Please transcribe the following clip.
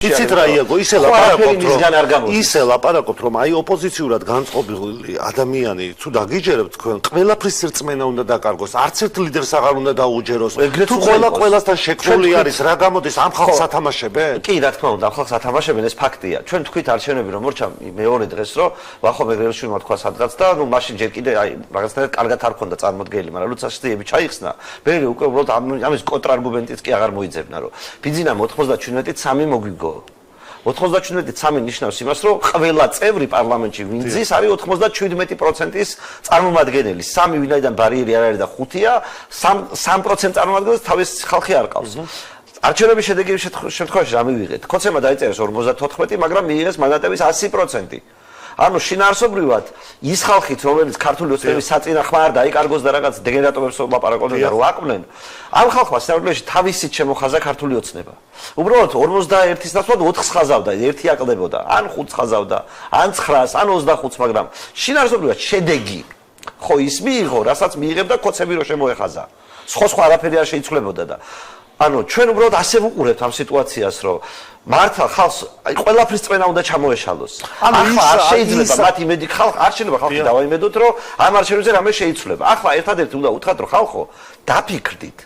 იცით რა იაგო, ისე ლაპარაკობთ, რომ აი ოპოზიციურად განწყობილი ადამიანი თუ დაგიჯერებთ თქვენ, ყველაფრის სირწმენა უნდა დაკარგოს, არც ერთ ლიდერს აღარ უნდა დაუჯეროს. თუ ყველასთან შექმნილი არის, რა გამოდის ამ ხალხს ათამაშებენ? კი, რა თქმა უნდა, ამ ხალხს ათამაშებენ, ეს ფაქტია. ჩვენ თქვით არჩევნები რომ მორჩა მეორე დღეს, რომ ვახო მეგრელშვილმა თქვა სადღაც და ნუ მაშინ ჯერ კიდე აი რაღაცნაირად კარგად არ ქონდა წარმოდგენილი, მაგრამ ლუცაშტიები ჩაიხსნა. მე უკვე უბრალოდ ამის კონტრარგუმენტიც კი აღარ მოიძებნა, რომ ბიძინამ 97-ით 3 მოგვიგო. 97-ით 3 ნიშნავს იმას, რომ ყველა წევრი პარლამენტში ვინ ძის არის 97%-ის წარმომადგენელი. 3 ვინაიდან ბარიერი არ არის და 5-ია, 3% წარმომადგენელს თავის ხალხი არ ყავს. არჩევნების შედეგების შემთხვევაში რა მივიღეთ? ქოცემა დაიწერეს 54, მაგრამ მიიღეს მანდატების 100%. ანუ შინაარსობრივად ის ხალხით, რომელიც ქართული ოცნების საწინააღმდეგო არ დაიკარგოს და რაღაც დეგენერატორებს ლაპარაკობდნენ და რო აკვნენ, ამ ხალხმა სინამდვილეში თავისით შემოხაზა ქართული ოცნება. უბრალოდ 41-ის ნაცვლად 4-ს ხაზავდა, 1 აკლდებოდა, ან 5-ს ხაზავდა, ან 9-ს, ან 25-ს, მაგრამ შინაარსობრივად შედეგი ხო ის მიიღო, რასაც მიიღებდა ქოცები რო შემოეხაზა. სხვა არაფერი არ შეიცვლებოდა და ანუ ჩვენ უბრალოდ ასე ვუყურებთ ამ სიტუაციას, რომ მართლა ხალხს აი ყველაფრის წვენა უნდა ჩამოეშალოს. ახლა არ შეიძლება მათ იმედი არ შეიძლება ხალხი დავაიმედოთ, რომ ამ არჩევნებზე რამე შეიცვლება. ახლა ერთადერთი უნდა უთხრათ, რომ ხალხო, დაფიქრდით.